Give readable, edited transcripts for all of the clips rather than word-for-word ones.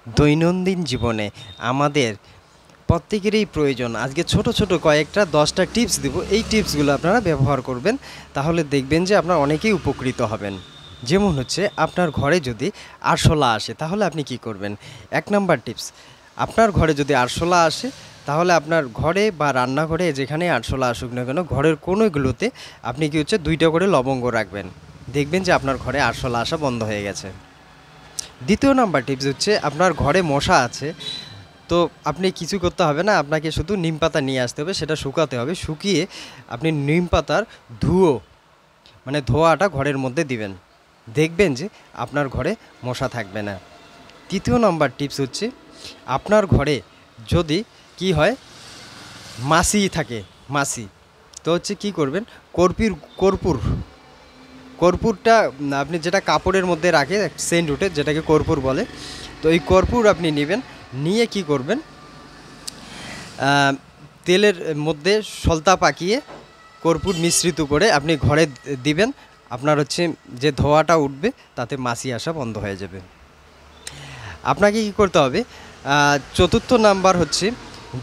দৈনন্দিন জীবনে আমাদের প্রত্যেকেরই প্রয়োজন। আজকে ছোট ছোট কয়েকটা 10টা টিপস দিব। এই টিপসগুলো আপনারা ব্যবহার করবেন, তাহলে দেখবেন যে আপনারা অনেকেই উপকৃত হবেন। যেমন হচ্ছে, আপনার ঘরে যদি আরশোলা আসে তাহলে আপনি কি করবেন। 1 নাম্বার টিপস, আপনার ঘরে যদি আরশোলা আসে তাহলে আপনার ঘরে বা রান্নাঘরে যেখানে আরশোলা আসুক না কেন, ঘরের কোণগুলোতে আপনি কি হচ্ছে 2টা করে লবঙ্গ রাখবেন। দেখবেন যে আপনার ঘরে আরশোলা আসা বন্ধ হয়ে গেছে। 2য় নাম্বার টিপস হচ্ছে, আপনার ঘরে মশা আছে, তো আপনি কিছু করতে হবে না, আপনাকে শুধু নিম পাতা নিয়ে আসতে হবে, সেটা শুকাতে হবে। শুকিয়ে আপনি নিম পাতার ধোঁয়াটা ঘরের মধ্যে দিবেন। দেখবেন যে আপনার ঘরে মশা থাকবে না। 3য় নাম্বার টিপস হচ্ছে, আপনার ঘরে যদি কি হয়, মাছি থাকে, মাছি, তো হচ্ছে কী করবেন, কর্পূর কর্পূরটা আপনি যেটা কাপড়ের মধ্যে রাখে সেন্ট উঠে, যেটাকে কর্পূর বলে, তো এই কর্পূর আপনি নেবেন, নিয়ে কি করবেন, তেলের মধ্যে সলতা পাকিয়ে কর্পূর মিশ্রিত করে আপনি ঘরে দিবেন। আপনার হচ্ছে যে ধোঁয়াটা উঠবে তাতে মাছি আসা বন্ধ হয়ে যাবে। আপনাকে কি করতে হবে, 4র্থ নাম্বার হচ্ছে,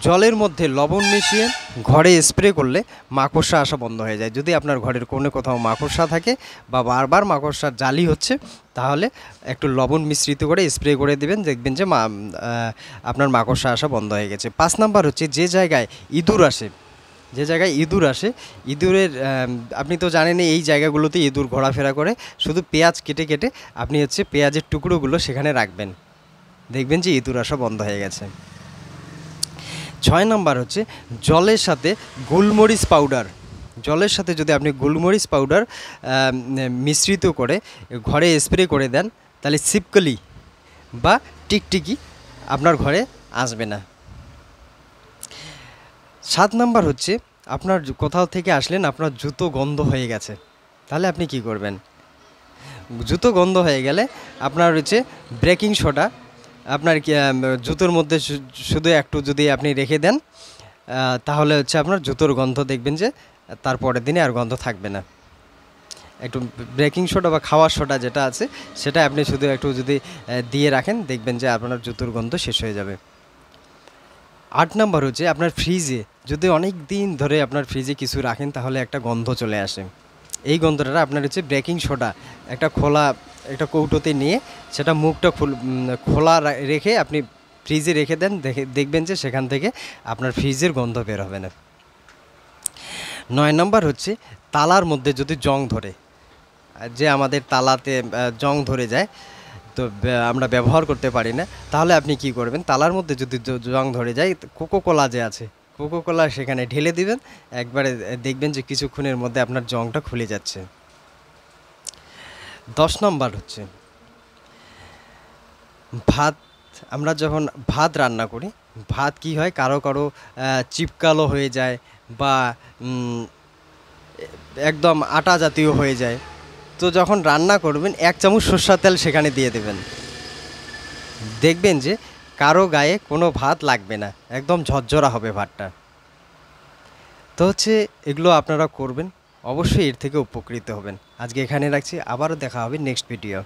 জলের মধ্যে লবণ মিশিয়ে ঘরে স্প্রে করলে মাকড়সা আসা বন্ধ হয়ে যায়। যদি আপনার ঘরের কোথাও মাকড়সা থাকে বা বারবার মাকড়সার জালি হচ্ছে, তাহলে একটু লবণ মিশ্রিত করে স্প্রে করে দেবেন, দেখবেন যে আপনার মাকড়সা আসা বন্ধ হয়ে গেছে। 5 নাম্বার হচ্ছে, যে জায়গায় ইঁদুর আসে, ইঁদুরের আপনি তো জানেনই এই জায়গাগুলোতে ইঁদুর ঘোরাফেরা করে, শুধু পেঁয়াজ কেটে কেটে আপনি হচ্ছে পেঁয়াজের টুকরোগুলো সেখানে রাখবেন, দেখবেন যে ইঁদুর আসা বন্ধ হয়ে গেছে। 6 নাম্বার হচ্ছে, জলের সাথে যদি আপনি গোলমরিচ পাউডার মিশ্রিত করে ঘরে স্প্রে করে দেন, তাহলে ছিপকলি বা টিকটিকি আপনার ঘরে আসবে না। 7 নাম্বার হচ্ছে, আপনার কোথাও থেকে আসলেন, আপনার জুতো গন্ধ হয়ে গেছে, তাহলে আপনি কি করবেন। জুতো গন্ধ হয়ে গেলে আপনার হচ্ছে বেকিং সোডা, আপনার জুতোর মধ্যে শুধু একটু যদি আপনি রেখে দেন, তাহলে হচ্ছে আপনার জুতোর গন্ধ দেখবেন যে তারপরের দিনে আর গন্ধ থাকবে না। একটু বেকিং সোডা বা খাওয়ার সোডা যেটা আছে, সেটা আপনি শুধু একটু যদি দিয়ে রাখেন, দেখবেন যে আপনার জুতোর গন্ধ শেষ হয়ে যাবে। 8 নাম্বার হচ্ছে, আপনার ফ্রিজে যদি অনেক দিন ধরে আপনার ফ্রিজে কিছু রাখেন, তাহলে একটা গন্ধ চলে আসে। এই গন্ধটা আপনার হচ্ছে বেকিং সোডা একটা কৌটোতে নিয়ে সেটা মুখটা খোলা রেখে আপনি ফ্রিজে রেখে দেন, দেখবেন যে সেখান থেকে আপনার ফ্রিজের গন্ধ বের হবে না। 9 নাম্বার হচ্ছে, তালার মধ্যে যদি জং ধরে, যে আমাদের তালাতে জং ধরে যায়, তো আমরা ব্যবহার করতে পারি না, তাহলে আপনি কি করবেন, তালার মধ্যে যদি জং ধরে যায়, কোকোকোলা যে আছে, কোকোকোলা সেখানে ঢেলে দিবেন, একবারে দেখবেন যে কিছুক্ষণের মধ্যে আপনার জংটা খুলে যাচ্ছে। 10 নাম্বার হচ্ছে, ভাত, আমরা যখন ভাত রান্না করি, ভাত কি হয়, কারো কারো চিপকালো হয়ে যায় বা একদম আটা জাতীয় হয়ে যায়, তো যখন রান্না করবেন 1 চামচ সরষের তেল সেখানে দিয়ে দেবেন, দেখবেন যে কারো গায়ে কোনো ভাত লাগবে না, একদম ঝরঝরা হবে ভাতটা। তো হচ্ছে এগুলো আপনারা করবেন, অবশ্যই এর থেকে উপকৃত হবেন। আজকে এখানে রাখছি, আবারও দেখা হবে নেক্সট ভিডিও।